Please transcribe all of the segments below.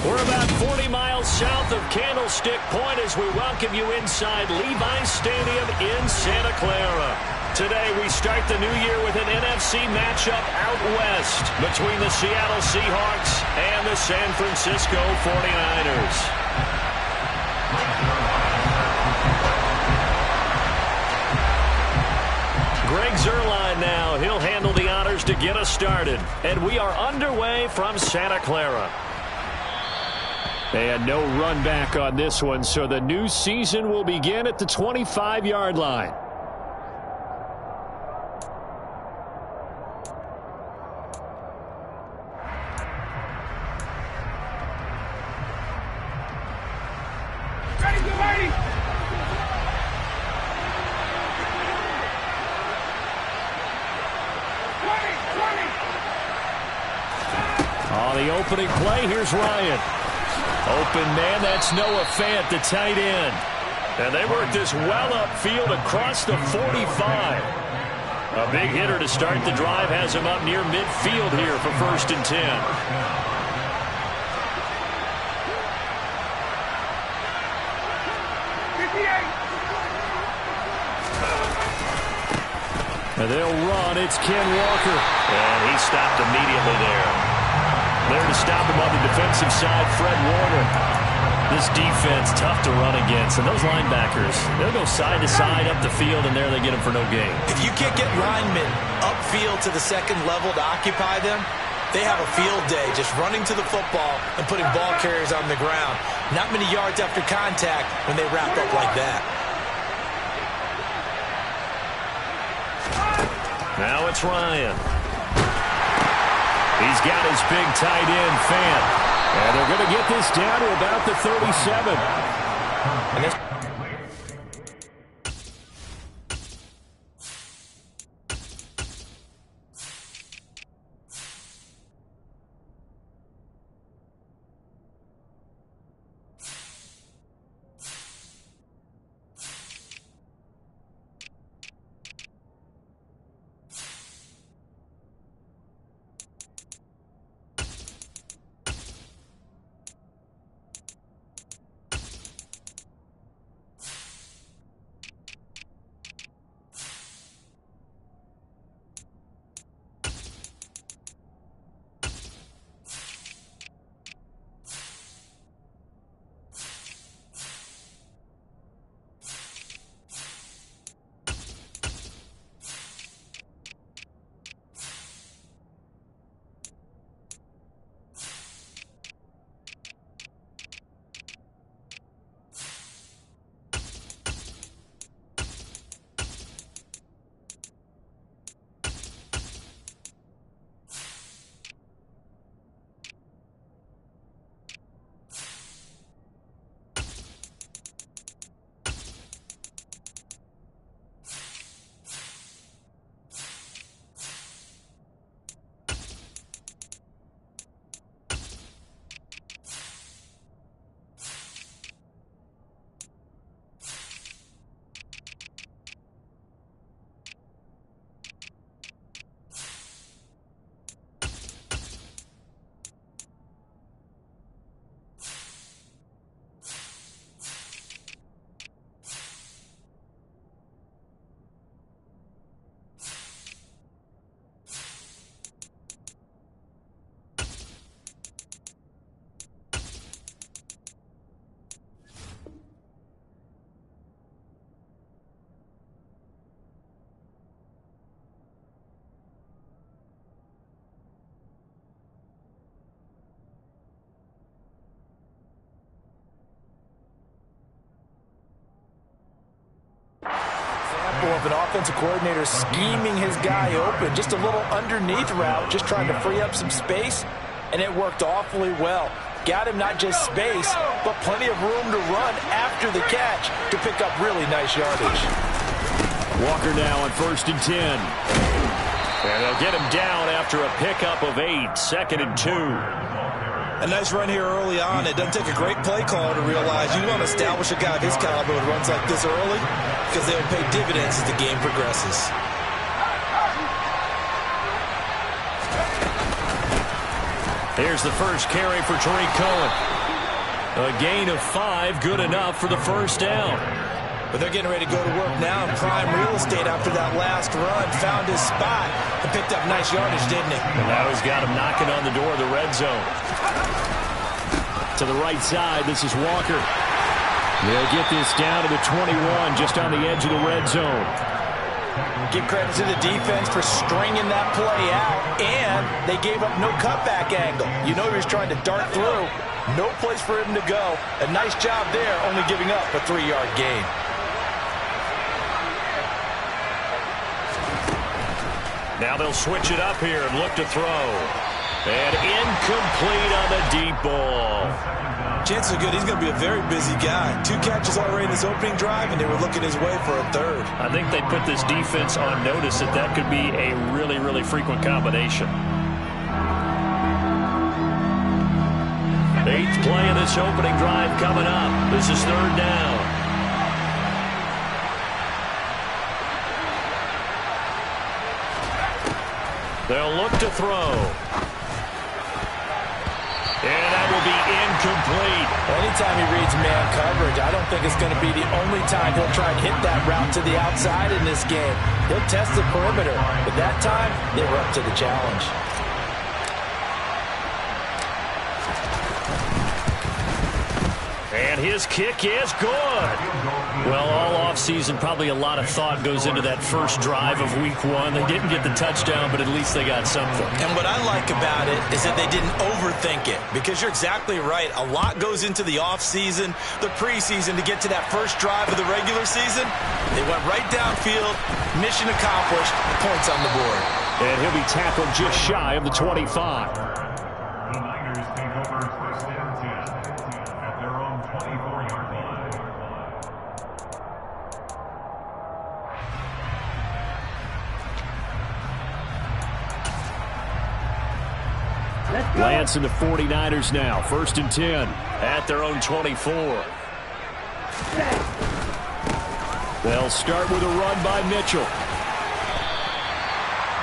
We're about 40 miles south of Candlestick Point as we welcome you inside Levi's Stadium in Santa Clara. Today we start the new year with an NFC matchup out west between the Seattle Seahawks and the San Francisco 49ers. Greg Zuerlein now. He'll handle the honors to get us started. And we are underway from Santa Clara. They had no run back on this one, so the new season will begin at the 25-yard line. On the opening play, here's Ryan. Open man, that's Noah Fant, the tight end. And they work this well upfield across the 45. A big hitter to start the drive has him up near midfield here for 1st and 10. And they'll run. It's Ken Walker. And he stopped immediately there. There to stop him on the defensive side, Fred Warner. This defense, tough to run against. And those linebackers, they'll go side to side up the field, and there they get him for no gain. If you can't get linemen upfield to the second level to occupy them, they have a field day just running to the football and putting ball carriers on the ground. Not many yards after contact when they wrap up like that. Now it's Ryan. He's got his big tight end, Fant. And they're going to get this down to about the 37. And this of an offensive coordinator scheming his guy open. Just a little underneath route, just trying to free up some space, and it worked awfully well. Got him not just space, but plenty of room to run after the catch to pick up really nice yardage. Walker now on 1st and 10. And they'll get him down after a pickup of 8, 2nd and 2. A nice run here early on. It doesn't take a great play caller to realize you want to establish a guy of his caliber who runs like this early because they'll pay dividends as the game progresses. Here's the first carry for Tariq Cohen. A gain of 5, good enough for the first down. But they're getting ready to go to work now in prime real estate after that last run. Found his spot and picked up nice yardage, didn't he? And now he's got him knocking on the door of the red zone. To the right side, this is Walker. They'll get this down to the 21, just on the edge of the red zone. Give credit to the defense for stringing that play out, and they gave up no cutback angle. You know he was trying to dart through. No place for him to go. A nice job there, only giving up a 3-yard gain. Now they'll switch it up here and look to throw. And incomplete on the deep ball. Chances are good he's going to be a very busy guy. 2 catches already in his opening drive, and they were looking his way for a 3rd. I think they put this defense on notice that could be a really, really frequent combination. 8th play of this opening drive coming up. This is 3rd down. They'll look to throw. And that will be incomplete. Anytime he reads man coverage, I don't think it's going to be the only time he'll try and hit that route to the outside in this game. He'll test the perimeter, but that time, they were up to the challenge. And his kick is good. Well, all offseason, probably a lot of thought goes into that first drive of week 1. They didn't get the touchdown, but at least they got something. And what I like about it is that they didn't overthink it, because you're exactly right. A lot goes into the offseason, the preseason, to get to that first drive of the regular season. They went right downfield, mission accomplished, points on the board. And he'll be tackled just shy of the 25. Lance and the 49ers now. 1st and 10 at their own 24. They'll start with a run by Mitchell.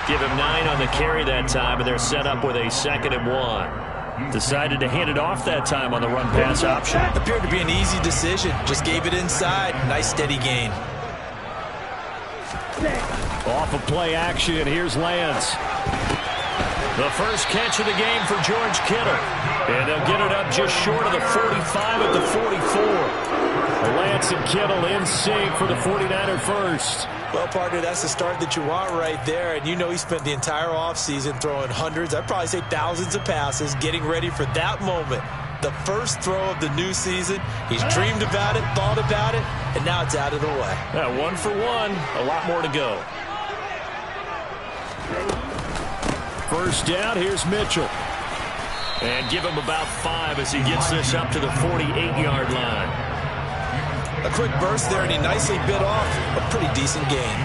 Give him 9 on the carry that time, and they're set up with a 2nd and 1. Decided to hand it off that time on the run-pass option. Appeared to be an easy decision. Just gave it inside. Nice steady gain. Off of play action, and here's Lance. The first catch of the game for George Kittle. And they'll get it up just short of the 45 at the 44. Lance and Kittle in sync for the 49er first. Well, partner, that's the start that you want right there. And you know he spent the entire offseason throwing hundreds, I'd probably say thousands of passes, getting ready for that moment. The first throw of the new season. He's dreamed about it, thought about it, and now it's out of the way. Yeah, 1 for 1. A lot more to go. First down, here's Mitchell. And give him about 5 as he gets this up to the 48-yard line. A quick burst there, and he nicely bit off a pretty decent gain.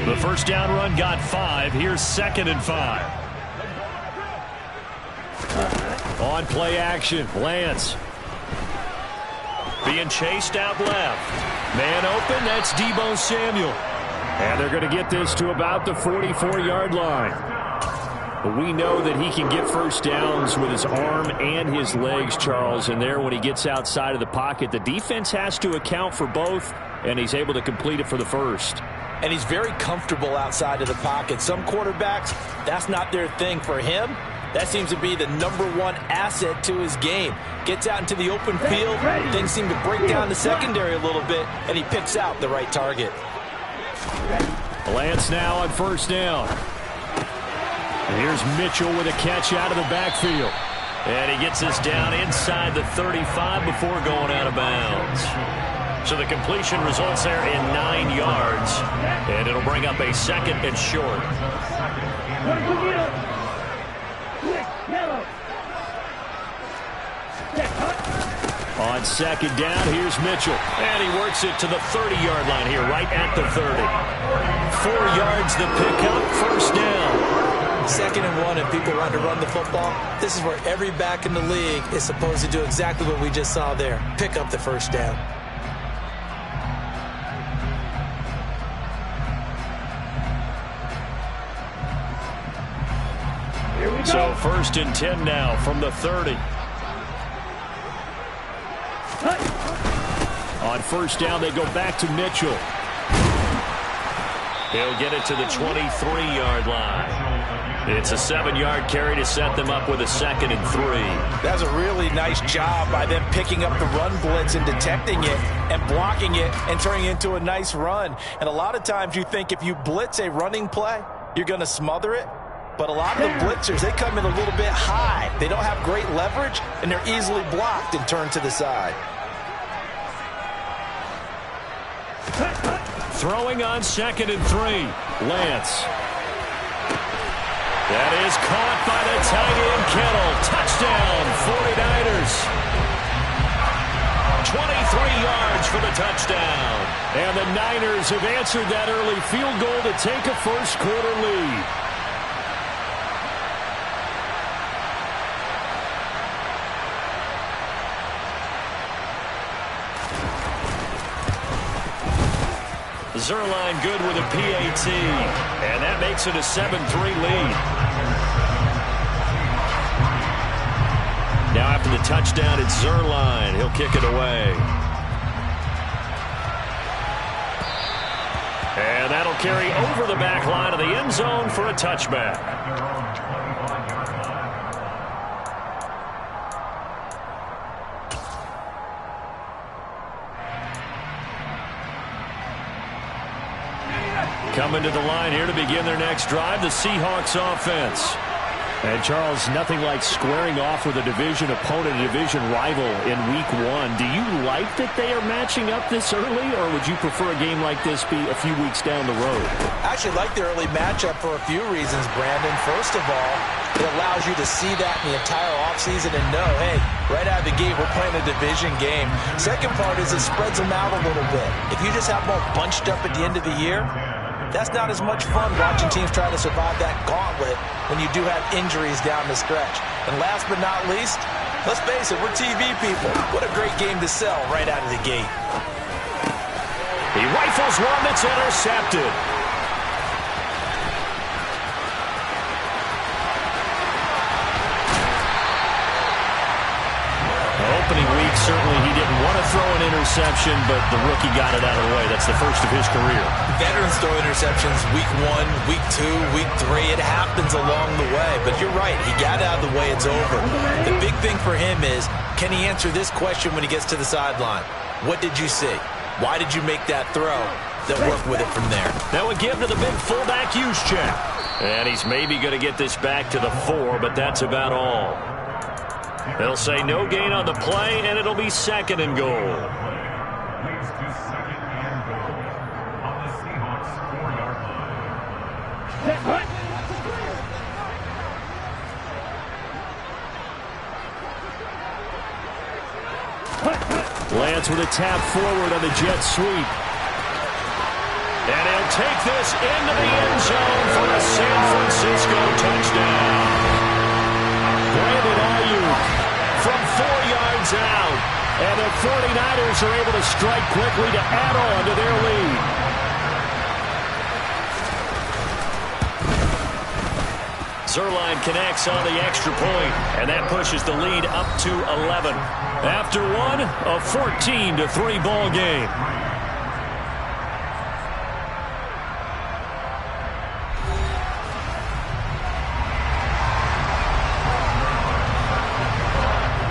The first down run got 5. Here's 2nd and 5. On play action, Lance. Being chased out left. Man open, that's Deebo Samuel. And they're going to get this to about the 44-yard line. But we know that he can get first downs with his arm and his legs, Charles. And there, when he gets outside of the pocket, the defense has to account for both, and he's able to complete it for the first. And he's very comfortable outside of the pocket. Some quarterbacks, that's not their thing. For him, that seems to be the #1 asset to his game. Gets out into the open field. Things seem to break down the secondary a little bit, and he picks out the right target. Lance now on first down. And here's Mitchell with a catch out of the backfield. And he gets this down inside the 35 before going out of bounds. So the completion results there in 9 yards. And it'll bring up a 2nd and short. On 2nd down, here's Mitchell. And he works it to the 30-yard line here, right at the 30. 4 yards the pickup, first down. 2nd and 1, and people want to run the football. This is where every back in the league is supposed to do exactly what we just saw there. Pick up the first down. So 1st and 10 now from the 30. On 1st down, they go back to Mitchell. He'll get it to the 23-yard line. It's a 7-yard carry to set them up with a 2nd and 3. That's a really nice job by them picking up the run blitz and detecting it and blocking it and turning it into a nice run. And a lot of times you think if you blitz a running play, you're going to smother it. But a lot of the blitzers, they come in a little bit high. They don't have great leverage, and they're easily blocked and turned to the side. Throwing on 2nd and 3. Lance. That is caught by the tight end, Kittle. Touchdown, 49ers. 23 yards for the touchdown. And the Niners have answered that early field goal to take a first-quarter lead. Zerline good with a PAT, and that makes it a 7-3 lead. Now after the touchdown, it's Zerline. He'll kick it away. And that'll carry over the back line of the end zone for a touchback. Coming to the line here to begin their next drive, the Seahawks offense. And, Charles, nothing like squaring off with a division opponent, a division rival in Week 1. Do you like that they are matching up this early, or would you prefer a game like this be a few weeks down the road? I actually like the early matchup for a few reasons, Brandon. First of all, it allows you to see that in the entire offseason and know, hey, right out of the gate, we're playing a division game. Second part is it spreads them out a little bit. If you just have them all bunched up at the end of the year, that's not as much fun watching teams try to survive that gauntlet when you do have injuries down the stretch. And last but not least, let's face it, we're TV people. What a great game to sell right out of the gate. He rifles one that's intercepted. Opening week, certainly he didn't want to throw an interception, but the rookie got it out of the way. That's the first of his career. Veterans throw interceptions week 1, week 2, week 3. It happens along the way. But you're right. He got out of the way. It's over. The big thing for him is, can he answer this question when he gets to the sideline? What did you see? Why did you make that throw? They'll work with it from there. That would give to the big fullback use check. And he's maybe going to get this back to the 4, but that's about all. They'll say no gain on the play, and it'll be 2nd and goal. Leads to 2nd and goal on the Seahawks 4-yard line. Lance with a tap forward on the jet sweep. And he'll take this into the end zone for a San Francisco touchdown. Brandon Ayuk from 4 yards out. And the 49ers are able to strike quickly to add on to their lead. Zerline connects on the extra point, and that pushes the lead up to 11. After one, a 14-3 ball game.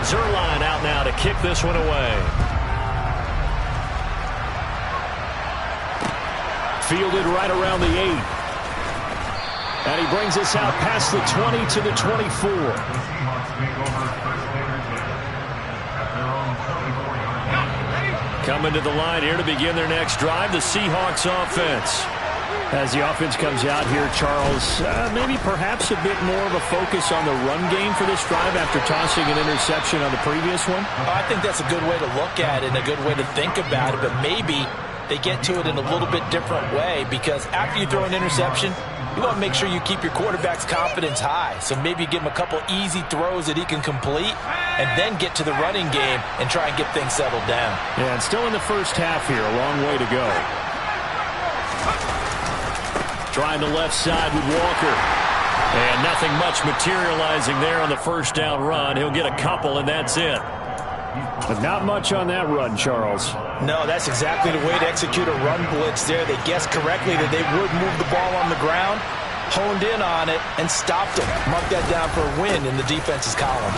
Zerline out now to kick this one away. Fielded right around the 8. And he brings us out past the 20 to the 24. Coming to the line here to begin their next drive, the Seahawks offense. As the offense comes out here, Charles, maybe perhaps a bit more of a focus on the run game for this drive after tossing an interception on the previous one? I think that's a good way to look at it and a good way to think about it, but maybe they get to it in a little bit different way, because after you throw an interception, you want to make sure you keep your quarterback's confidence high. So maybe give him a couple easy throws that he can complete and then get to the running game and try and get things settled down. Yeah, and still in the first half here, a long way to go. Trying the left side with Walker. And nothing much materializing there on the first down run. He'll get a couple, and that's it. But not much on that run, Charles. No, that's exactly the way to execute a run blitz there. They guessed correctly that they would move the ball on the ground, honed in on it, and stopped them. Mark that down for a win in the defense's column.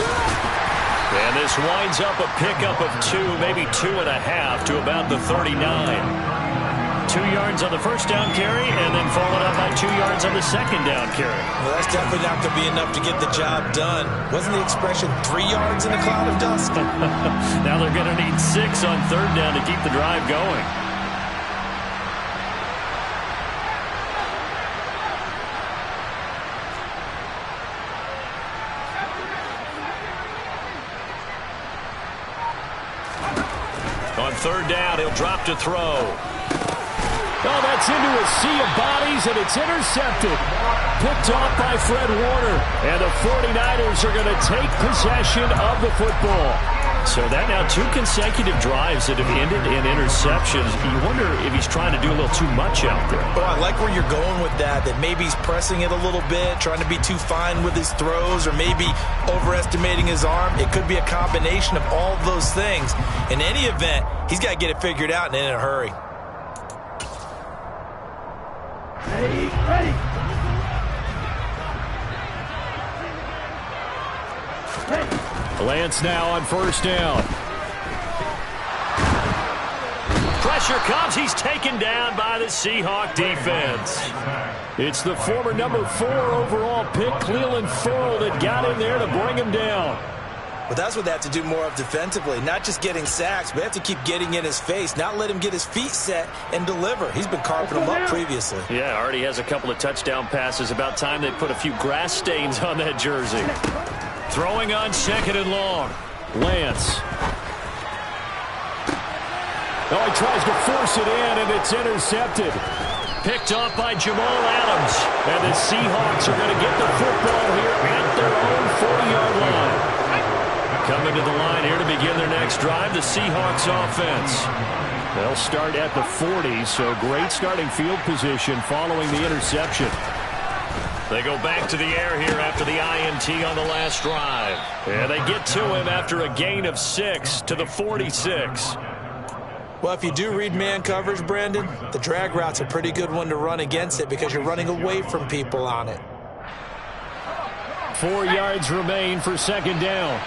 And this winds up a pickup of 2, maybe 2.5 to about the 39. 2 yards on the first down carry, and then followed up by 2 yards on the second down carry. Well, that's definitely not going to be enough to get the job done. Wasn't the expression 3 yards in a cloud of dust? Now they're going to need 6 on third down to keep the drive going. On third down, he'll drop to throw. Oh, that's into a sea of bodies, and it's intercepted. Picked off by Fred Warner. And the 49ers are going to take possession of the football. So that now 2 consecutive drives that have ended in interceptions. You wonder if he's trying to do a little too much out there. Well, I like where you're going with that maybe he's pressing it a little bit, trying to be too fine with his throws, or maybe overestimating his arm. It could be a combination of all of those things. In any event, he's got to get it figured out and in a hurry. Ready. Lance now on first down. Pressure comes. He's taken down by the Seahawk defense. It's the former number 4 overall pick, Cleveland Ferrell, that got in there to bring him down. But that's what they have to do more of defensively, not just getting sacks, but they have to keep getting in his face, not let him get his feet set and deliver. He's been carving him up previously. Yeah, already has a couple of touchdown passes. About time they put a few grass stains on that jersey. Throwing on second and long. Lance. Oh, he tries to force it in, and it's intercepted. Picked off by Jamal Adams. And the Seahawks are going to get the football here at their own 40-yard line. Coming to the line here to begin their next drive, the Seahawks offense. They'll start at the 40, so great starting field position following the interception. They go back to the air here after the INT on the last drive. And they get to him after a gain of 6 to the 46. Well, if you do read man coverage, Brandon, the drag route's a pretty good one to run against it because you're running away from people on it. 4 yards remain for second down.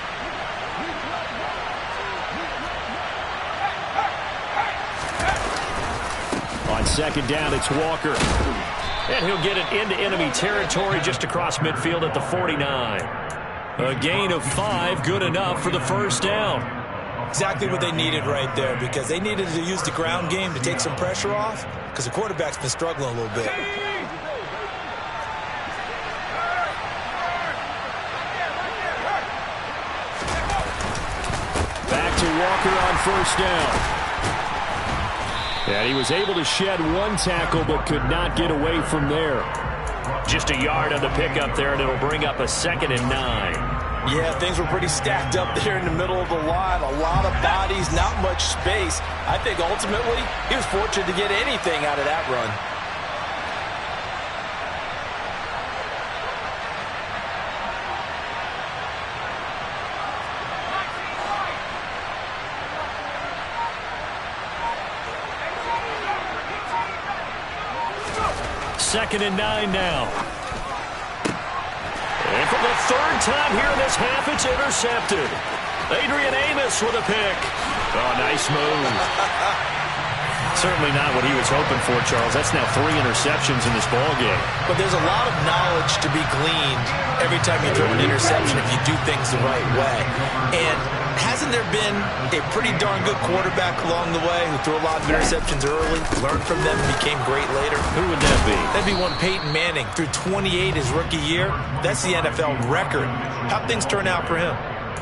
On second down, it's Walker. And he'll get it into enemy territory just across midfield at the 49. A gain of 5, good enough for the first down. Exactly what they needed right there, because they needed to use the ground game to take some pressure off, because the quarterback's been struggling a little bit. Back to Walker on first down. And he was able to shed 1 tackle, but could not get away from there. Just a yard on the pickup there, and it'll bring up a 2nd and 9. Yeah, things were pretty stacked up there in the middle of the line. A lot of bodies, not much space. I think ultimately he was fortunate to get anything out of that run. Second and 9 now. And for the 3rd time here in this half, it's intercepted. Adrian Amos with a pick. Oh, nice move. Certainly not what he was hoping for, Charles. That's now 3 interceptions in this ballgame. But there's a lot of knowledge to be gleaned every time you throw an interception if you do things the right way. And hasn't there been a pretty darn good quarterback along the way who threw a lot of interceptions early, learned from them, and became great later? Who would that be? That'd be one Peyton Manning. Threw 28 his rookie year. That's the NFL record. How'd things turn out for him?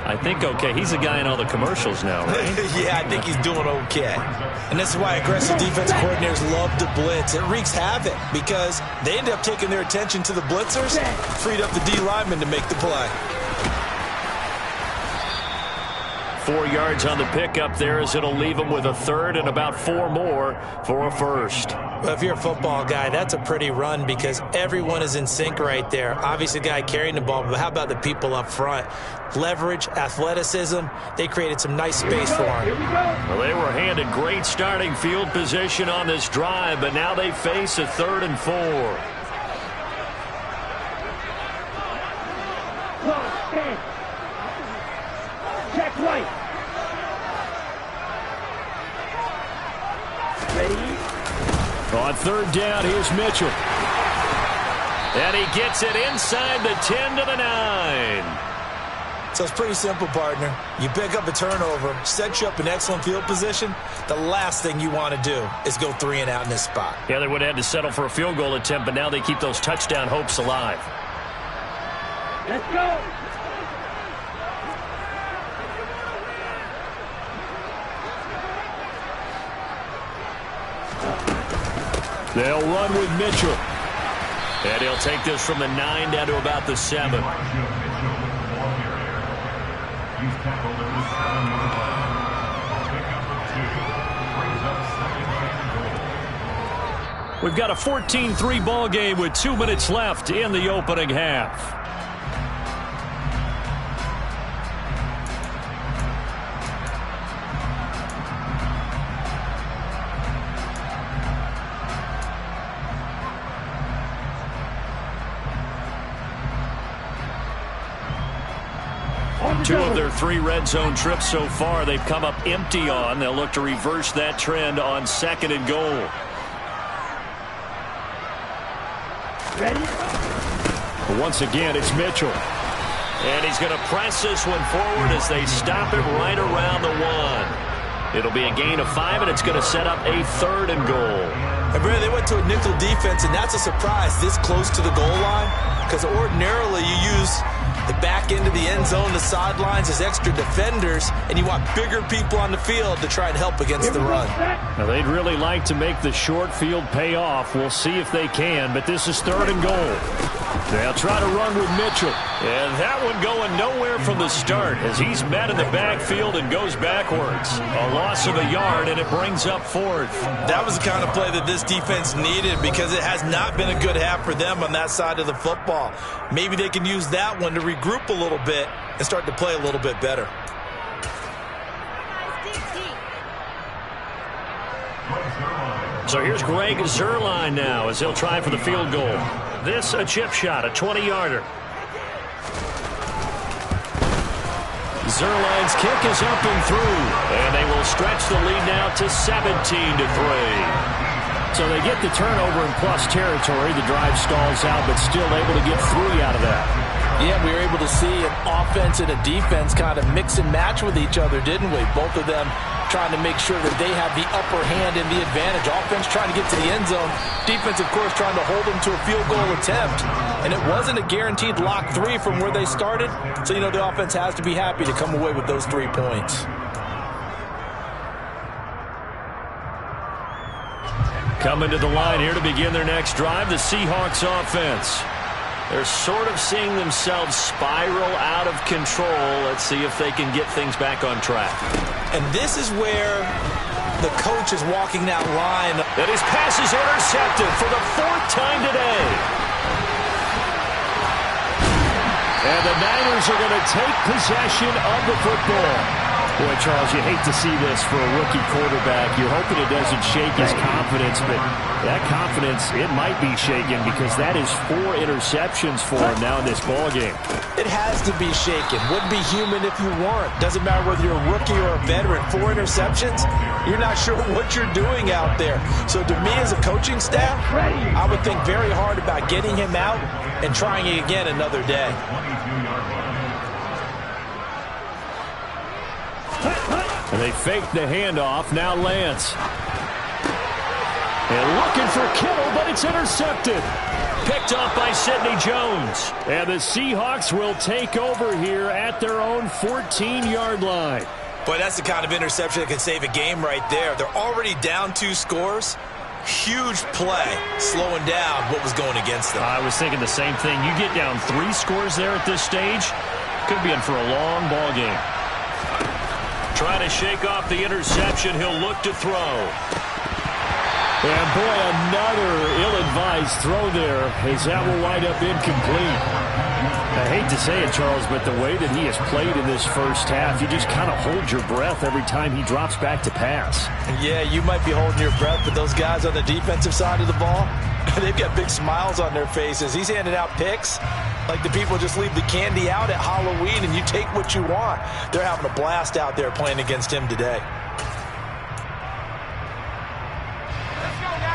I think okay. He's the guy in all the commercials now, right? Yeah, I think he's doing okay. And this is why aggressive defense coordinators love to blitz. It wreaks havoc because they end up taking their attention to the blitzers, freed up the D lineman to make the play. 4 yards on the pickup there, as it'll leave them with a third and about 4 more for a first. Well, if you're a football guy, that's a pretty run because everyone is in sync right there. Obviously, the guy carrying the ball, but how about the people up front? Leverage, athleticism, they created some nice space for him. Well, they were handed great starting field position on this drive, but now they face a 3rd and 4. Check right. Ready? On 3rd down, here's Mitchell. And he gets it inside the 10 to the 9. So it's pretty simple, partner. You pick up a turnover, set you up in excellent field position. The last thing you want to do is go 3 and out in this spot. Yeah, they would have had to settle for a field goal attempt, but now they keep those touchdown hopes alive. Let's go. They'll run with Mitchell. And he'll take this from the 9 down to about the 7. He's tackled at the 7-yard line. Pickup of 2. Brings up 2nd and goal. We've got a 14-3 ball game with 2 minutes left in the opening half. Two of their 3 red zone trips so far, they've come up empty on. They'll look to reverse that trend on 2nd and goal. Ready? Once again, it's Mitchell. And he's going to press this one forward as they stop it right around the 1. It'll be a gain of 5, and it's going to set up a 3rd and goal. And Brandon, they went to a nickel defense, and that's a surprise this close to the goal line because ordinarily you use the back end of the end zone, the sidelines as extra defenders, and you want bigger people on the field to try and help against the run. Now, they'd really like to make the short field pay off. We'll see if they can, but this is 3rd and goal. They'll try to run with Mitchell. And that one going nowhere from the start as he's met in the backfield and goes backwards. A loss of a yard, and it brings up 4th. That was the kind of play that this defense needed because it has not been a good half for them on that side of the football. Maybe they can use that one to regroup a little bit and start to play a little bit better. So here's Greg Zuerlein now as he'll try for the field goal. This a chip shot, a 20-yarder. Zuerlein's kick is up and through, and they will stretch the lead now to 17-3. So they get the turnover in plus territory. The drive stalls out, but still able to get 3 out of that. Yeah, we were able to see an offense and a defense kind of mix and match with each other, didn't we? Both of them trying to make sure that they have the upper hand and the advantage. Offense trying to get to the end zone. Defense, of course, trying to hold them to a field goal attempt. And it wasn't a guaranteed lock 3 from where they started. So, you know, the offense has to be happy to come away with those 3 points. Coming to the line here to begin their next drive, the Seahawks offense. They're sort of seeing themselves spiral out of control. Let's see if they can get things back on track. And this is where the coach is walking that line. And his pass is intercepted for the 4th time today. And the Niners are going to take possession of the football. Boy, Charles, you hate to see this for a rookie quarterback. You're hoping it doesn't shake his confidence, but that confidence, it might be shaken because that is 4 interceptions for him now in this ballgame. It has to be shaken. Wouldn't be human if you weren't. Doesn't matter whether you're a rookie or a veteran. 4 interceptions, you're not sure what you're doing out there. So to me as a coaching staff, I would think very hard about getting him out and trying it again another day. And they fake the handoff. Now Lance. And looking for Kittle, but it's intercepted. Picked off by Sidney Jones. And the Seahawks will take over here at their own 14-yard line. Boy, that's the kind of interception that can save a game right there. They're already down 2 scores. Huge play, slowing down what was going against them. I was thinking the same thing. You get down 3 scores there at this stage, could be in for a long ball game. Trying to shake off the interception. He'll look to throw. And boy, another ill-advised throw there, as that will wind up incomplete. I hate to say it, Charles, but the way that he has played in this first half, you just kind of hold your breath every time he drops back to pass. Yeah, you might be holding your breath, but those guys on the defensive side of the ball, they've got big smiles on their faces. He's handing out picks like the people just leave the candy out at Halloween and you take what you want. They're having a blast out there playing against him today.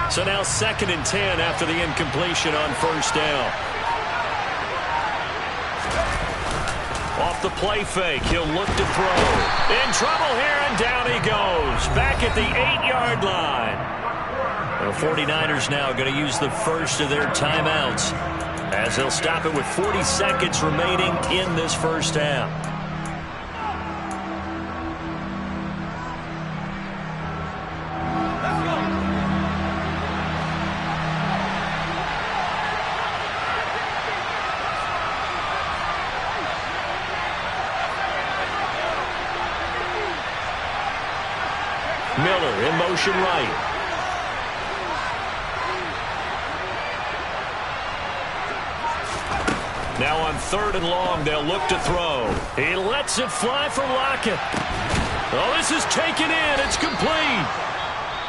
So now 2nd and 10 after the incompletion on first down. Off the play fake, he'll look to throw. In trouble here, and down he goes. Back at the 8-yard line. The 49ers now going to use the first of their timeouts, as they'll stop it with 40 seconds remaining in this first half. Miller in motion right. Now on 3rd and long, they'll look to throw. He lets it fly for Lockett. Oh, this is taken in. It's complete.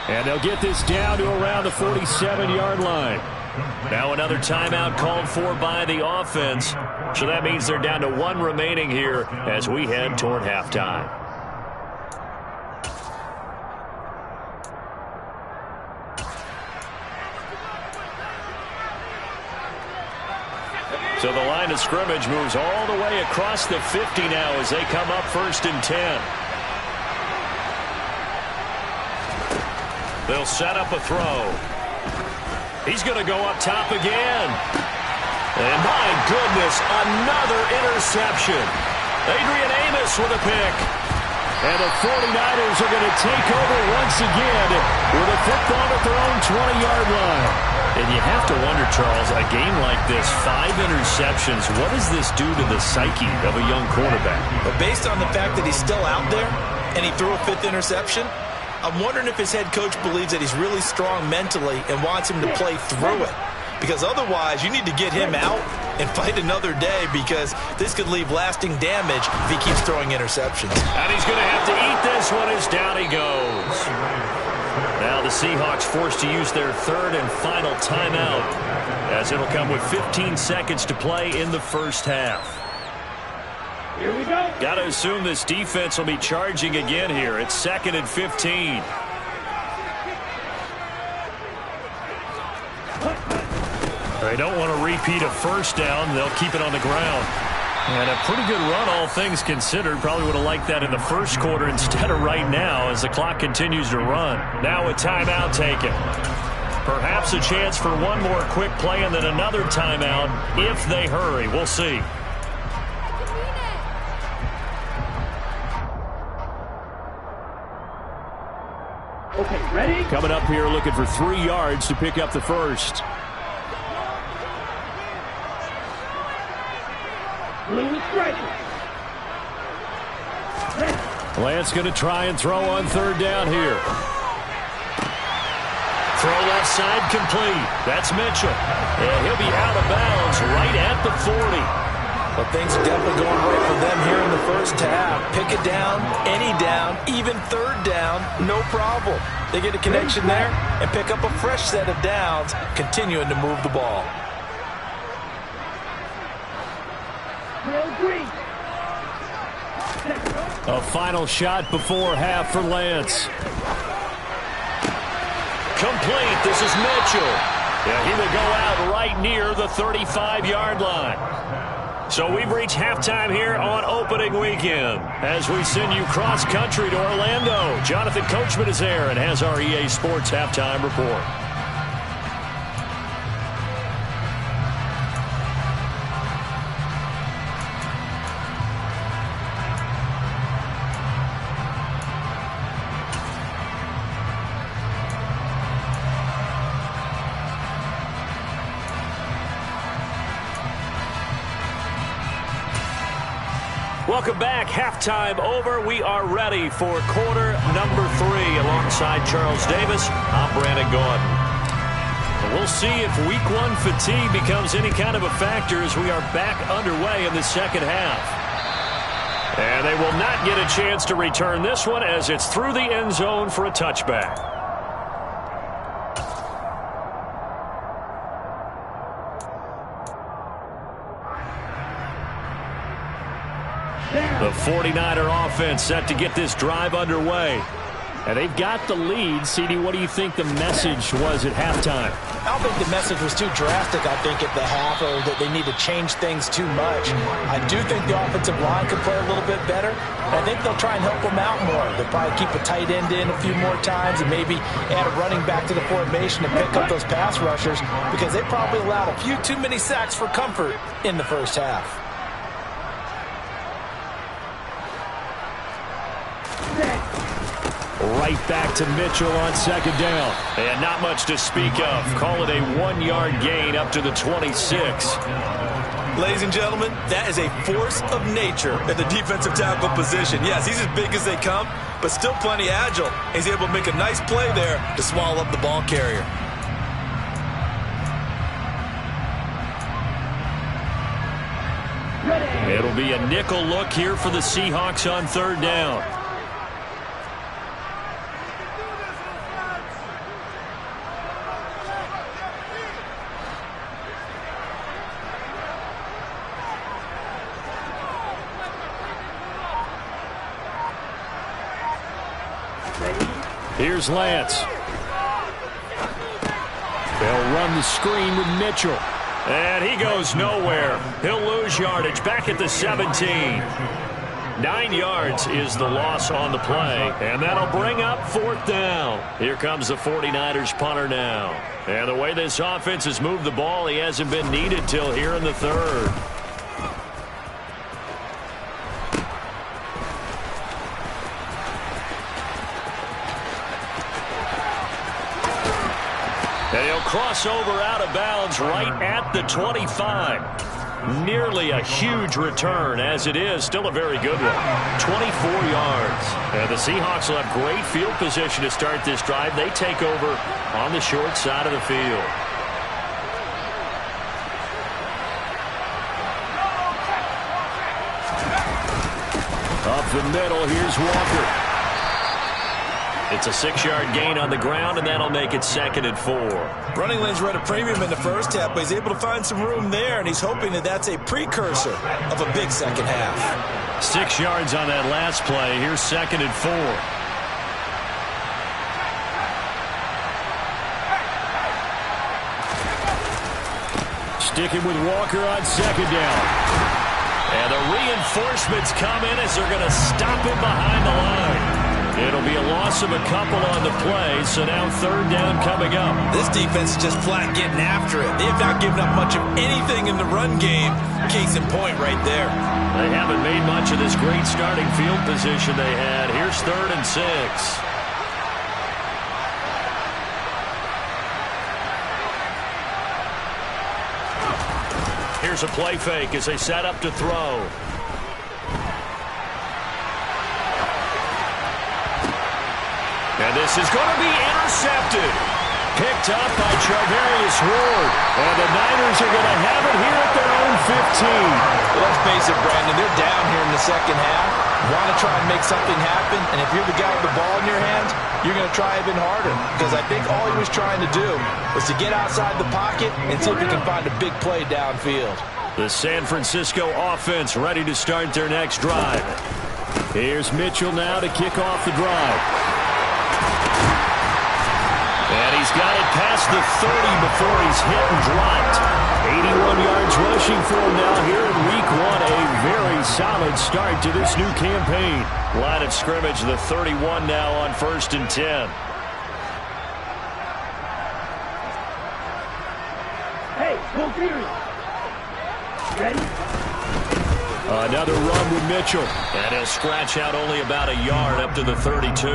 And they'll get this down to around the 47-yard line. Now another timeout called for by the offense. So that means they're down to 1 remaining here as we head toward halftime. So the line of scrimmage moves all the way across the 50 now as they come up 1st and 10. They'll set up a throw. He's going to go up top again. And my goodness, another interception. Adrian Amos with a pick. And the 49ers are going to take over once again with a football at their own 20-yard line. And you have to wonder, Charles, a game like this, 5 interceptions, what does this do to the psyche of a young quarterback? But based on the fact that he's still out there and he threw a 5th interception, I'm wondering if his head coach believes that he's really strong mentally and wants him to play through it. Because otherwise, you need to get him out and fight another day, because this could leave lasting damage if he keeps throwing interceptions. And he's going to have to eat this one as down he goes. Now the Seahawks forced to use their 3rd and final timeout, as it'll come with 15 seconds to play in the first half. Here we go. Got to assume this defense will be charging again here. It's 2nd and 15. They don't want to repeat a first down. They'll keep it on the ground. And a pretty good run, all things considered. Probably would have liked that in the first quarter instead of right now as the clock continues to run. Now a timeout taken. Perhaps a chance for one more quick play and then another timeout if they hurry. We'll see. Okay, ready? Coming up here looking for 3 yards to pick up the first. Blue striker. Lance going to try and throw on 3rd down here. Throw left side complete. That's Mitchell. And he'll be out of bounds right at the 40. But things are definitely going right for them here in the first half. Pick it down, any down, even 3rd down, no problem. They get a connection there and pick up a fresh set of downs, continuing to move the ball. A final shot before half for Lance. Complete. This is Mitchell. Yeah, he will go out right near the 35-yard line. So we've reached halftime here on opening weekend as we send you cross-country to Orlando. Jonathan Coachman is there and has our EA Sports halftime report. Welcome back. Halftime over. We are ready for quarter number 3. Alongside Charles Davis, I'm Brandon Gordon. We'll see if week 1 fatigue becomes any kind of a factor as we are back underway in the second half. And they will not get a chance to return this one as it's through the end zone for a touchback. The 49er offense set to get this drive underway. And they've got the lead. CD, what do you think the message was at halftime? I don't think the message was too drastic, I think, at the half, or that they need to change things too much. I do think the offensive line could play a little bit better. I think they'll try and help them out more. They'll probably keep a tight end in a few more times and maybe add a running back to the formation to pick up those pass rushers, because they probably allowed a few too many sacks for comfort in the first half. Right back to Mitchell on second down. And not much to speak of. Call it a 1-yard gain up to the 26. Ladies and gentlemen, that is a force of nature at the defensive tackle position. Yes, he's as big as they come, but still plenty agile. He's able to make a nice play there to swallow up the ball carrier. It'll be a nickel look here for the Seahawks on third down. Here's Lance. They'll run the screen with Mitchell. And he goes nowhere. He'll lose yardage back at the 17. 9 yards is the loss on the play. And that'll bring up fourth down. Here comes the 49ers punter now. And the way this offense has moved the ball, he hasn't been needed till here in the third. And he'll cross over out of bounds right at the 25. Nearly a huge return, as it is still a very good one. 24 yards. And the Seahawks will have great field position to start this drive. They take over on the short side of the field. Up the middle, here's Walker. It's a 6-yard gain on the ground, and that'll make it 2nd and 4. Running lanes were at a premium in the first half, but he's able to find some room there, and he's hoping that that's a precursor of a big second half. 6 yards on that last play. Here's 2nd and 4. Sticking with Walker on second down. And the reinforcements come in as they're going to stop him behind the line. It'll be a loss of a couple on the play, so now third down coming up. This defense is just flat getting after it. They have not given up much of anything in the run game. Case in point right there. They haven't made much of this great starting field position they had. Here's 3rd and 6. Here's a play fake as they set up to throw. And this is going to be intercepted. Picked up by Charvarius Ward. And the Niners are going to have it here at their own 15. Well, let's face it, Brandon. They're down here in the second half. Want to try and make something happen. And if you're the guy with the ball in your hands, you're going to try even harder. Because I think all he was trying to do was to get outside the pocket and see if he can find a big play downfield. The San Francisco offense ready to start their next drive. Here's Mitchell now to kick off the drive. And he's got it past the 30 before he's hit and dropped. 81 yards rushing for him now here in week 1. A very solid start to this new campaign. Line of scrimmage, the 31 now on 1st and 10. Hey, go Fury. Ready? Another run with Mitchell. And he'll scratch out only about a yard up to the 32.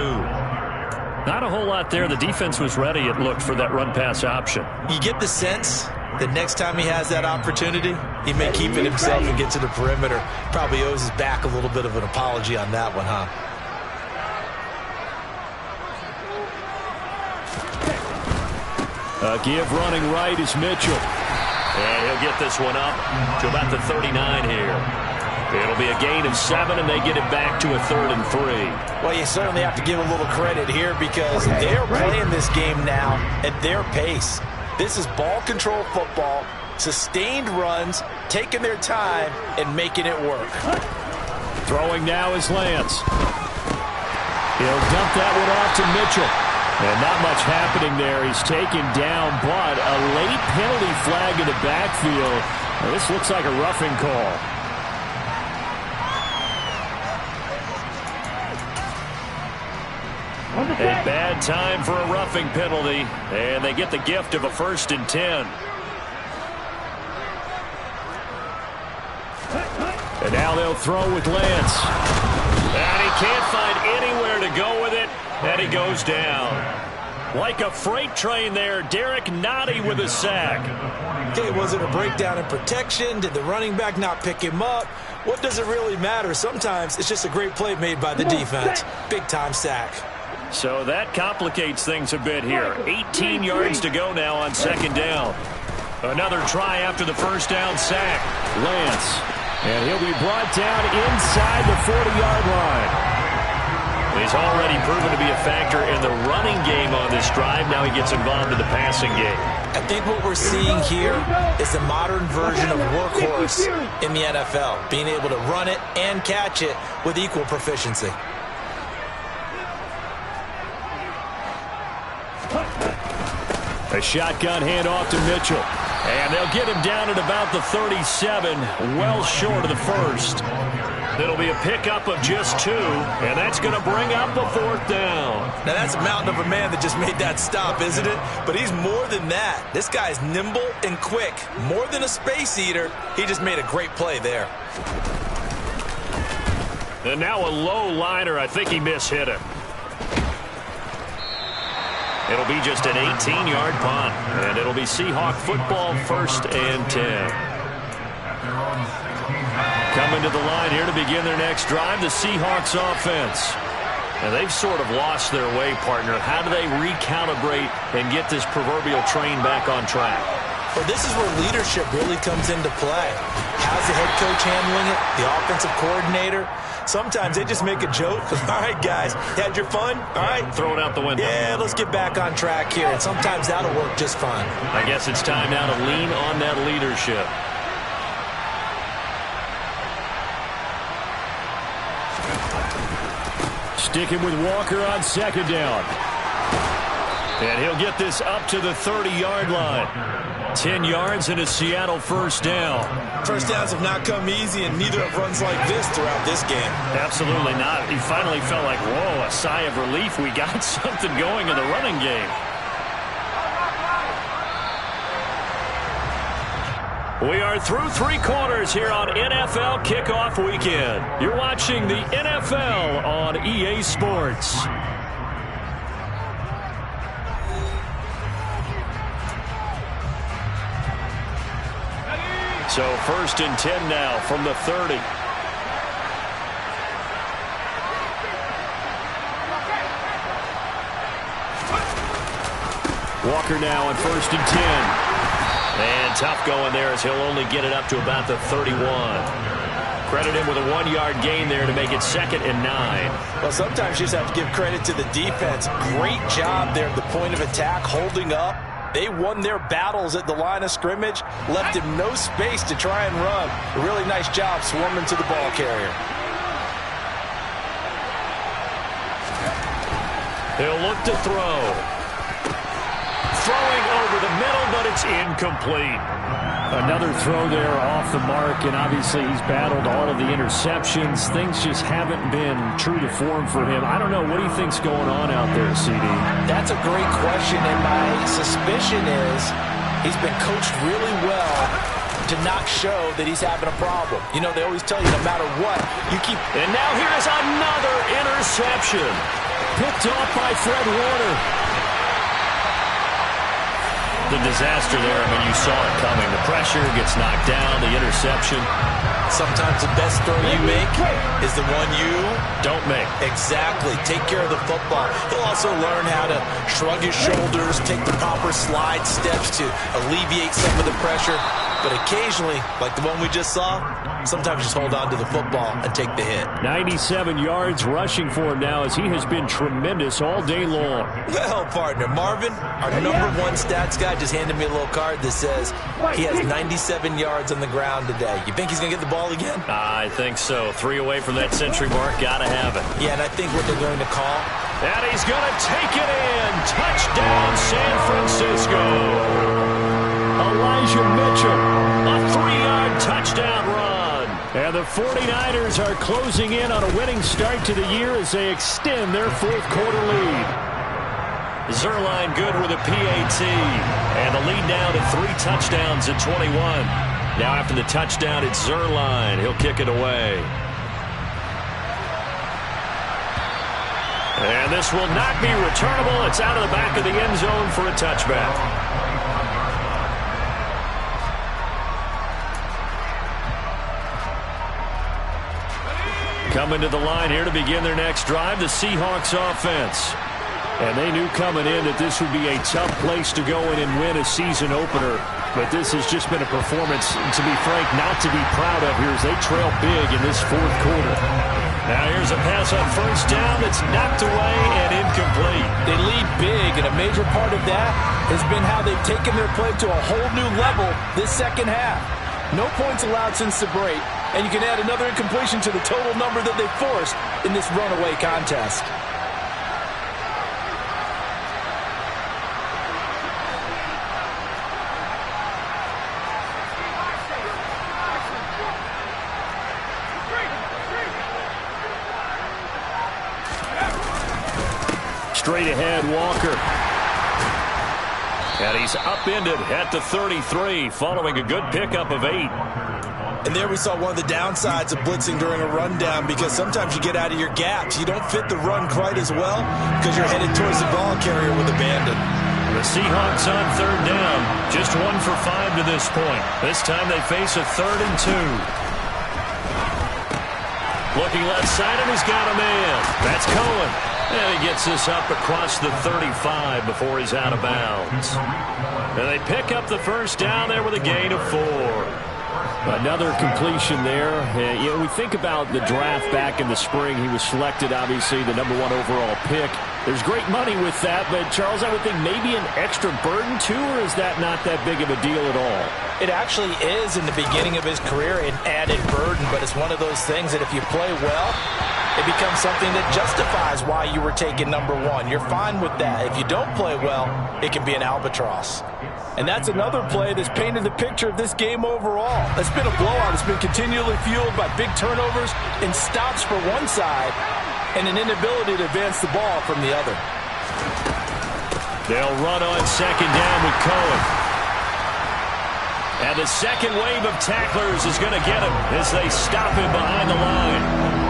Not a whole lot there. The defense was ready, it looked, for that run-pass option. You get the sense The next time he has that opportunity, he may keep it himself and get to the perimeter. Probably owes his back a little bit of an apology on that one, huh? Give running right is Mitchell. And he'll get this one up to about the 39 here. It'll be a gain of 7, and they get it back to a 3rd and 3. Well, you certainly have to give a little credit here because they're playing this game now at their pace. This is ball control football, sustained runs, taking their time, and making it work. Throwing now is Lance. He'll dump that one off to Mitchell. And not much happening there. He's taken down, but a late penalty flag in the backfield. Now, this looks like a roughing call. A bad time for a roughing penalty, and they get the gift of a 1st and 10. And now they'll throw with Lance. And he can't find anywhere to go with it, and he goes down. Like a freight train there, Derek Nottie with a sack. Okay, was it a breakdown in protection? Did the running back not pick him up? What does it really matter? Sometimes it's just a great play made by the defense. Big-time sack. So that complicates things a bit here. 18 yards to go now on 2nd down. Another try after the 1st down sack. Lance. And he'll be brought down inside the 40-yard line. He's already proven to be a factor in the running game on this drive. Now he gets involved in the passing game. I think what we're seeing here is the modern version of workhorse in the NFL. Being able to run it and catch it with equal proficiency. A shotgun handoff to Mitchell. And they'll get him down at about the 37, well short of the 1st. It'll be a pickup of just 2, and that's going to bring up a 4th down. Now, that's a mountain of a man that just made that stop, isn't it? But he's more than that. This guy's nimble and quick. More than a space eater. He just made a great play there. And now a low liner. I think he mishit it. It'll be just an 18-yard punt, and it'll be Seahawk football 1st and 10. Coming to the line here to begin their next drive, the Seahawks offense. And they've sort of lost their way, partner. How do they recalibrate and get this proverbial train back on track? Well, this is where leadership really comes into play. How's the head coach handling it? The offensive coordinator? Sometimes they just make a joke. All right, guys, you had your fun? All right. Throw it out the window. Yeah, let's get back on track here. And sometimes that'll work just fine. I guess it's time now to lean on that leadership. Sticking with Walker on 2nd down. And he'll get this up to the 30-yard line. 10 yards and a Seattle 1st down. First downs have not come easy, and neither have runs like this throughout this game. Absolutely not. He finally felt like, whoa, a sigh of relief. We got something going in the running game. We are through 3 quarters here on NFL Kickoff Weekend. You're watching the NFL on EA Sports. So 1st and 10 now from the 30. Walker now on 1st and 10. And tough going there as he'll only get it up to about the 31. Credit him with a 1-yard gain there to make it 2nd and 9. Well, sometimes you just have to give credit to the defense. Great job there at the point of attack, holding up. They won their battles at the line of scrimmage, left him no space to try and run. A really nice job swarming to the ball carrier. He'll look to throw. Throwing over the middle, but it's incomplete. Another throw there off the mark, and obviously he's battled all of the interceptions. Things just haven't been true to form for him. I don't know. What do you think's going on out there, CD? That's a great question, and my suspicion is he's been coached really well to not show that he's having a problem. You know, they always tell you no matter what, you keep... And now here's another interception. Picked off by Fred Warner. The disaster there, I mean, you saw it coming. The pressure gets knocked down, the interception. Sometimes the best throw you make is the one you don't make. Exactly. Take care of the football. He'll also learn how to shrug his shoulders, take the proper slide steps to alleviate some of the pressure. But occasionally, like the one we just saw, sometimes just hold on to the football and take the hit. 97 yards rushing for him now as he has been tremendous all day long. Well, partner, Marvin, our #1 stats guy just handed me a little card that says he has 97 yards on the ground today. You think he's going to get the ball again? I think so. 3 away from that century mark. Got to have it. Yeah, and I think what they're going to call. And he's going to take it in. Touchdown, San Francisco. Elijah Mitchell, a 3-yard touchdown run. And the 49ers are closing in on a winning start to the year as they extend their fourth-quarter lead. Zerline good with a PAT. And the lead now to 3 touchdowns at 21. Now after the touchdown, it's Zerline. He'll kick it away. And this will not be returnable. It's out of the back of the end zone for a touchback. Coming to the line here to begin their next drive, the Seahawks offense. And they knew coming in that this would be a tough place to go in and win a season opener. But this has just been a performance, to be frank, not to be proud of here as they trail big in this fourth quarter. Now here's a pass on first down that's knocked away and incomplete. They lead big, and a major part of that has been how they've taken their play to a whole new level this second half. No points allowed since the break, and you can add another incompletion to the total number that they forced in this runaway contest. Straight ahead, Walker. And he's upended at the 33, following a good pickup of 8. And there we saw one of the downsides of blitzing during a rundown, because sometimes you get out of your gaps. You don't fit the run quite as well because you're headed towards the ball carrier with abandon. The Seahawks on third down, just 1 for 5 to this point. This time they face a 3rd and 2. Looking left side, and he's got a man. That's Cohen. And he gets this up across the 35 before he's out of bounds. And they pick up the first down there with a gain of 4. Another completion there. You know, we think about the draft back in the spring. He was selected, obviously, the #1 overall pick. There's great money with that, but, Charles, I would think maybe an extra burden, too, or is that not that big of a deal at all? It actually is in the beginning of his career an added burden, but it's one of those things that if you play well, it becomes something that justifies why you were taken #1. You're fine with that. If you don't play well, it can be an albatross. And that's another play that's painted the picture of this game overall. It's been a blowout. It's been continually fueled by big turnovers and stops for one side and an inability to advance the ball from the other. They'll run on second down with Cohen. And the second wave of tacklers is going to get him as they stop him behind the line.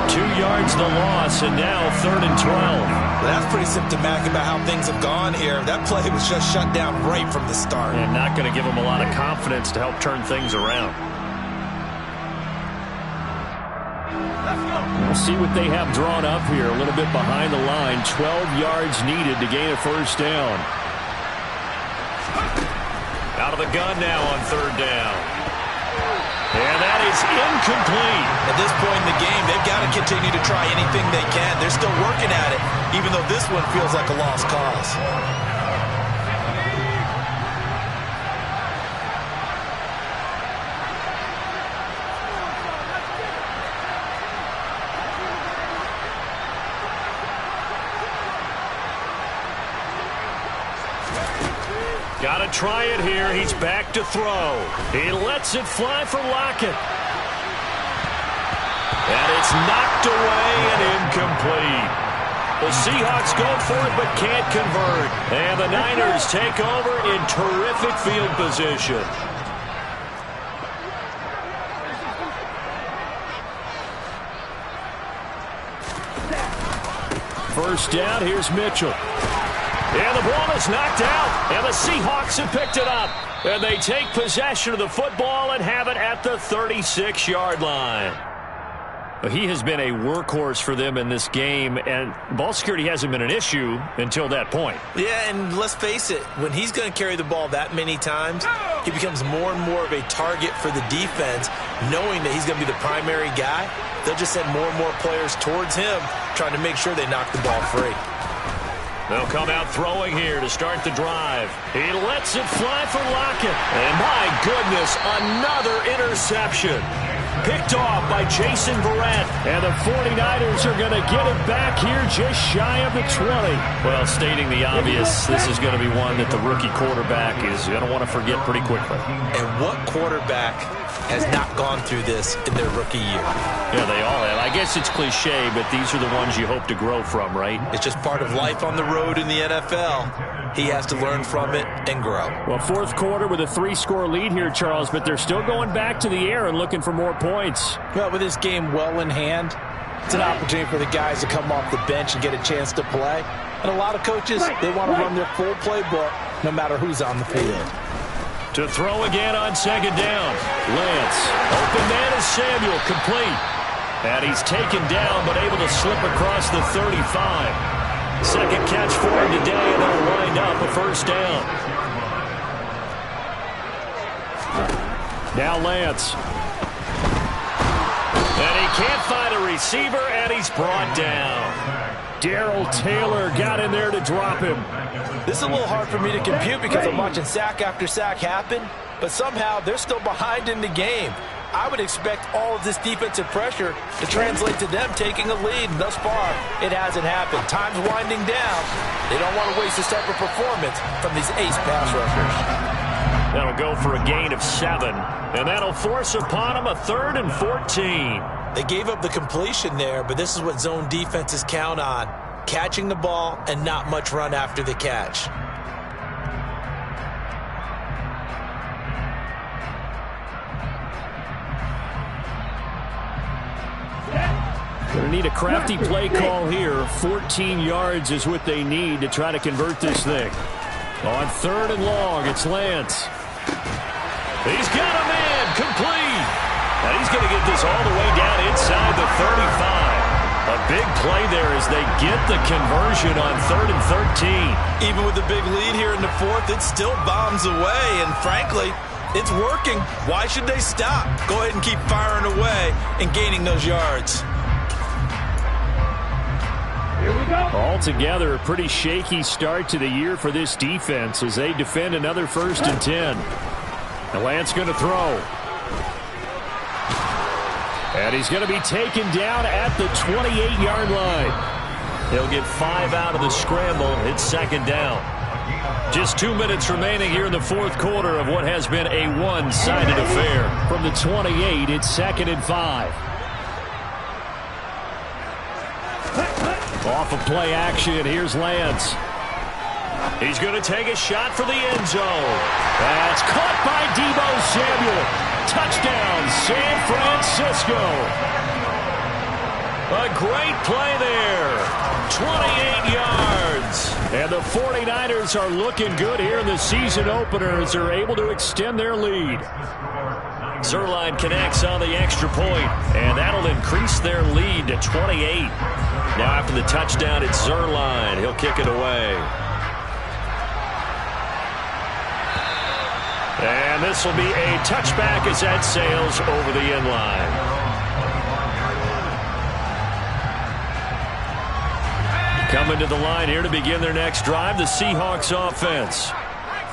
2 yards the loss, and now 3rd and 12. Well, that's pretty symptomatic about how things have gone here. That play was just shut down right from the start. And not going to give him a lot of confidence to help turn things around. We'll see what they have drawn up here. A little bit behind the line. 12 yards needed to gain a first down. Out of the gun now on 3rd down. And that is incomplete. At this point in the game, they've got to continue to try anything they can. They're still working at it, even though this one feels like a lost cause. Got to try it here. He's back to throw. He lets it fly for Lockett. And it's knocked away and incomplete. The Seahawks go for it but can't convert. And the Niners take over in terrific field position. First down, here's Mitchell. And the ball is knocked out, and the Seahawks have picked it up. And they take possession of the football and have it at the 36-yard line. He has been a workhorse for them in this game, and ball security hasn't been an issue until that point. Yeah, and let's face it, when he's going to carry the ball that many times, he becomes more and more of a target for the defense, knowing that he's going to be the primary guy. They'll just send more and more players towards him, trying to make sure they knock the ball free. They'll come out throwing here to start the drive. He lets it fly for Lockett. And my goodness, another interception. Picked off by Jason Verrett. And the 49ers are going to get it back here just shy of the 20. Well, stating the obvious, this is going to be one that the rookie quarterback is going to want to forget pretty quickly. And what quarterback has not gone through this in their rookie year? Yeah, they all have. I guess it's cliche, but these are the ones you hope to grow from, right? It's just part of life on the road in the NFL. He has to learn from it and grow. Well, fourth quarter with a 3-score lead here, Charles, but they're still going back to the air and looking for more points. Well, with this game well in hand, it's an opportunity for the guys to come off the bench and get a chance to play. And a lot of coaches, they want to run their full playbook no matter who's on the field. To throw again on second down. Lance. Open man is Samuel. Complete. And he's taken down but able to slip across the 35. Second catch for him today, and it'll wind up a first down. Now Lance. And he can't find a receiver, and he's brought down. Darrell Taylor got in there to drop him. This is a little hard for me to compute because I'm watching sack after sack happen, but somehow they're still behind in the game. I would expect all of this defensive pressure to translate to them taking a lead. And thus far, it hasn't happened. Time's winding down. They don't want to waste this type of performance from these ace pass rushers. That'll go for a gain of 7, and that'll force upon him a 3rd and 14. They gave up the completion there, but this is what zone defenses count on. Catching the ball and not much run after the catch. Going to need a crafty play call here. 14 yards is what they need to try to convert this thing. On 3rd and long, it's Lance. He's got a man complete. And he's going to get this all the way down inside the 35. A big play there as they get the conversion on 3rd and 13. Even with the big lead here in the 4th, it still bombs away. And frankly, it's working. Why should they stop? Go ahead and keep firing away and gaining those yards. Here we go. Altogether, a pretty shaky start to the year for this defense as they defend another 1st and 10. And Lance going to throw. And he's going to be taken down at the 28-yard line. He'll get 5 out of the scramble. It's 2nd down. Just 2 minutes remaining here in the 4th quarter of what has been a one-sided affair. From the 28, it's 2nd and 5. Off of play action, here's Lance. He's going to take a shot for the end zone. That's caught by Deebo Samuel. Touchdown, San Francisco. A great play there. 28 yards. And the 49ers are looking good here in the season opener as they're able to extend their lead. Zuerlein connects on the extra point, and that'll increase their lead to 28. Now after the touchdown, it's Zuerlein. He'll kick it away. And this will be a touchback as that sails over the end line. Coming to the line here to begin their next drive, the Seahawks offense.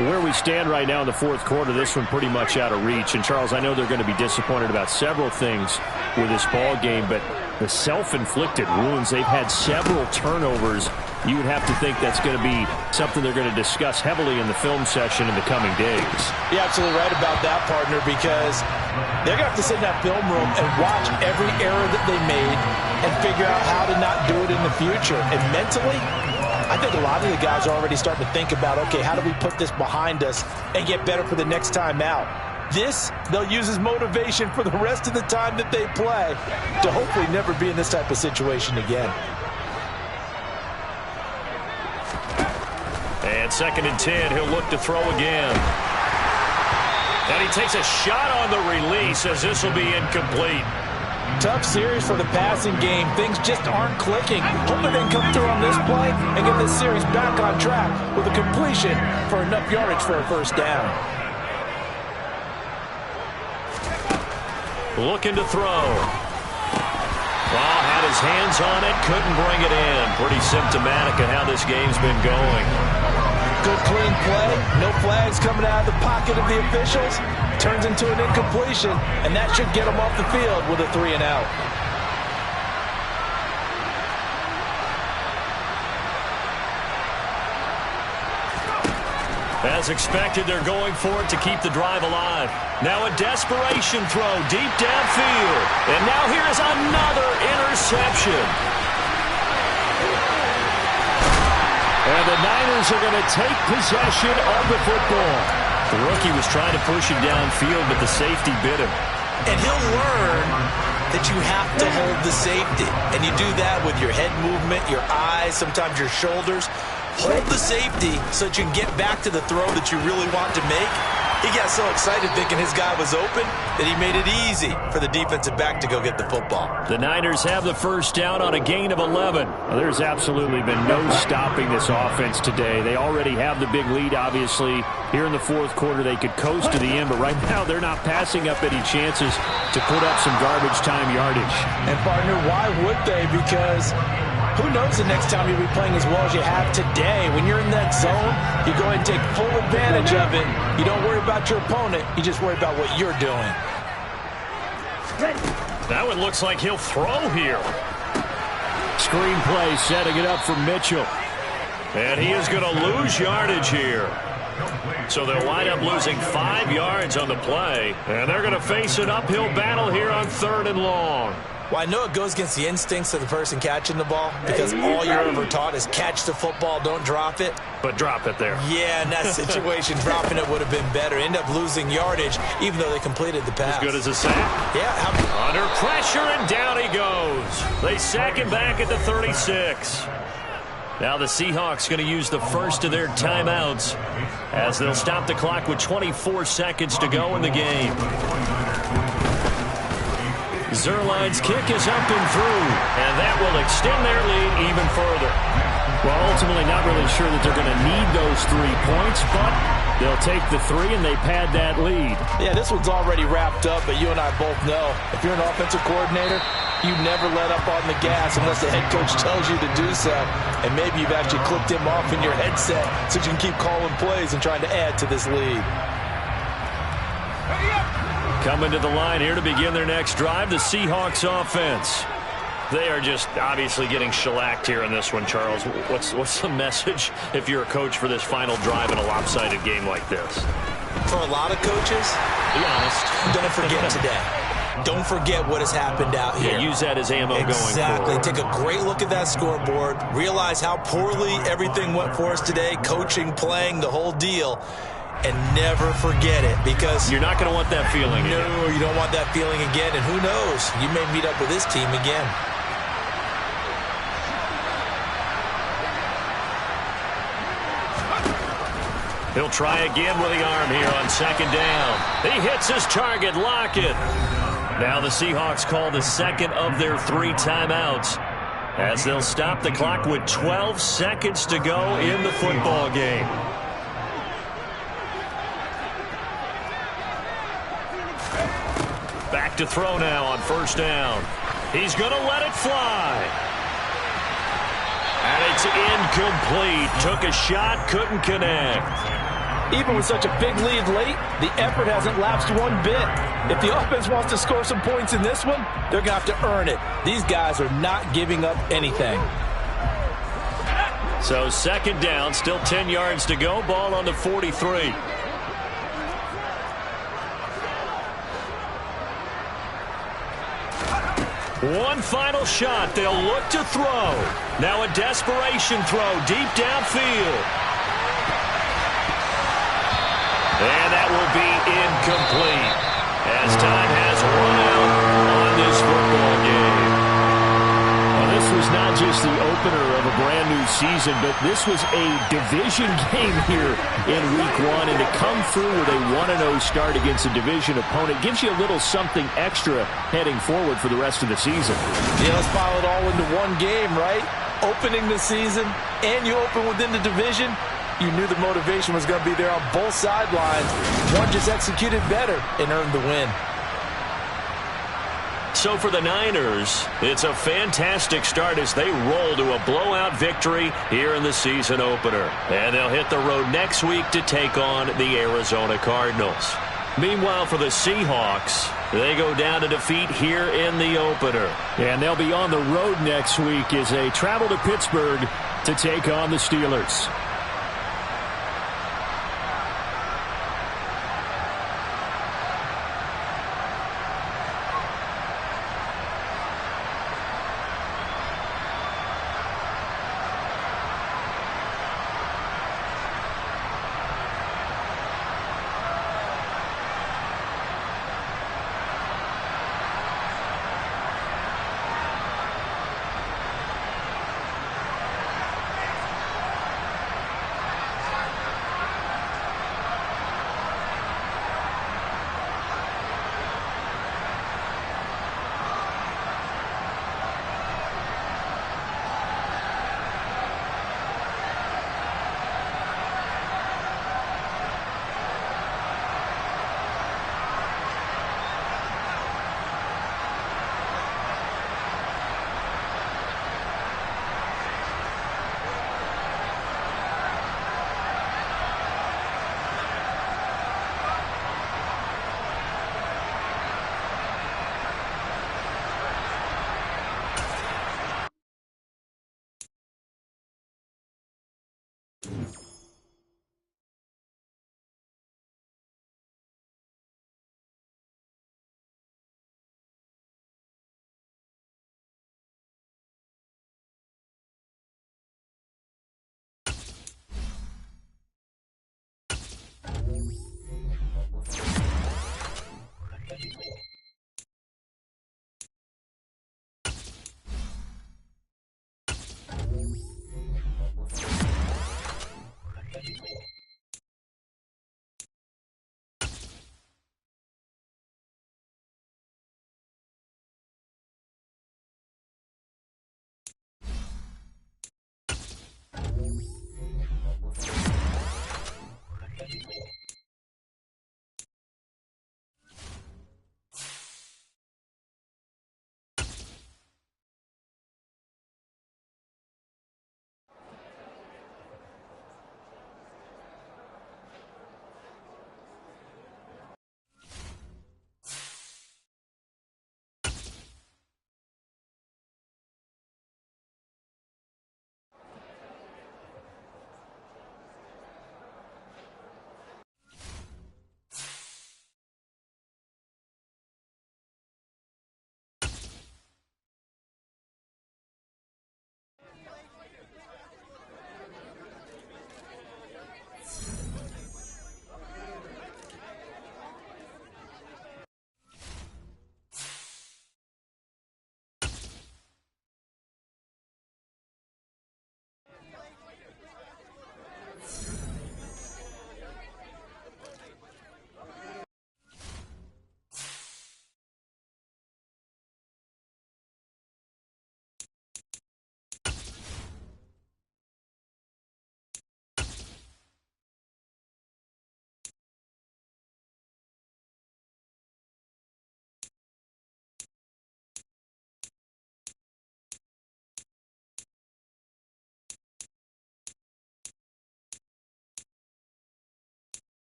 Where we stand right now in the 4th quarter, this one pretty much out of reach. And, Charles, I know they're going to be disappointed about several things with this ball game, but the self-inflicted wounds, they've had several turnovers. You would have to think that's going to be something they're going to discuss heavily in the film session in the coming days. You're absolutely right about that, partner, because they're going to have to sit in that film room and watch every error that they made and figure out how to not do it in the future. And mentally, I think a lot of the guys are already starting to think about, okay, how do we put this behind us and get better for the next time out? This, they'll use as motivation for the rest of the time that they play to hopefully never be in this type of situation again. And 2nd and 10, he'll look to throw again. And he takes a shot on the release as this will be incomplete. Tough series for the passing game. Things just aren't clicking. Hoping they can come through on this play and get this series back on track with a completion for enough yardage for a first down. Looking to throw. Well, had his hands on it, couldn't bring it in. Pretty symptomatic of how this game's been going. Good clean play. No flags coming out of the pocket of the officials. Turns into an incompletion, and that should get him off the field with a 3 and out. As expected, they're going for it to keep the drive alive. Now a desperation throw deep downfield. And now here's another interception. And the Niners are going to take possession of the football. The rookie was trying to push him downfield, but the safety bit him. And he'll learn that you have to hold the safety. And you do that with your head movement, your eyes, sometimes your shoulders. Hold the safety so that you can get back to the throw that you really want to make. He got so excited thinking his guy was open that he made it easy for the defensive back to go get the football. The Niners have the first down on a gain of 11. Well, there's absolutely been no stopping this offense today. They already have the big lead, obviously. Here in the fourth quarter, they could coast to the end, but right now they're not passing up any chances to put up some garbage time yardage. And, partner, why would they? Because who knows the next time you'll be playing as well as you have today. When you're in that zone, you go ahead and take full advantage of it. You don't worry about your opponent. You just worry about what you're doing. That one looks like he'll throw here. Screenplay setting it up for Mitchell. And he is going to lose yardage here. So they'll wind up losing 5 yards on the play. And they're going to face an uphill battle here on 3rd and long. Well, I know it goes against the instincts of the person catching the ball because all you're ever taught is catch the football, don't drop it. But drop it there. Yeah, in that situation, dropping it would have been better. End up losing yardage, even though they completed the pass. As good as a sack? Yeah. Under pressure, and down he goes. They sack him back at the 36. Now the Seahawks going to use the first of their timeouts as they'll stop the clock with 24 seconds to go in the game. Zerline's kick is up and through, and that will extend their lead even further. Well, ultimately not really sure that they're going to need those 3 points, but they'll take the 3 and they pad that lead. Yeah, this one's already wrapped up, but you and I both know if you're an offensive coordinator, you never let up on the gas unless the head coach tells you to do so. And maybe you've actually clicked him off in your headset so you can keep calling plays and trying to add to this lead. Coming to the line here to begin their next drive, the Seahawks offense. They are just obviously getting shellacked here in this one, Charles. What's the message if you're a coach for this final drive in a lopsided game like this? For a lot of coaches, be honest, don't forget today. Don't forget what has happened out here. Yeah, use that as ammo going forward. Exactly. Take a great look at that scoreboard. Realize how poorly everything went for us today. Coaching, playing, the whole deal. And never forget it, because you're not going to want that feeling again. No, you don't want that feeling again. And who knows? You may meet up with this team again. He'll try again with the arm here on 2nd down. He hits his target, Lockett. Now the Seahawks call the second of their 3 timeouts as they'll stop the clock with 12 seconds to go in the football game. Back to throw now on 1st down. He's going to let it fly. And it's incomplete. Took a shot, couldn't connect. Even with such a big lead late, the effort hasn't lapsed one bit. If the offense wants to score some points in this one, they're going to have to earn it. These guys are not giving up anything. So 2nd down, still 10 yards to go. Ball on the 43. One final shot. They'll look to throw. Now a desperation throw deep downfield. And that will be incomplete as time has run out on this football game. Well, this was not just the opener of a brand new season, but this was a division game here in Week 1, and to come through with a 1-0 start against a division opponent gives you a little something extra heading forward for the rest of the season. Yeah, let's file it all into one game, right? Opening the season, and you open within the division. You knew the motivation was going to be there on both sidelines. One just executed better and earned the win. So for the Niners, it's a fantastic start as they roll to a blowout victory here in the season opener. And they'll hit the road next week to take on the Arizona Cardinals. Meanwhile, for the Seahawks, they go down to defeat here in the opener. And they'll be on the road next week as they travel to Pittsburgh to take on the Steelers.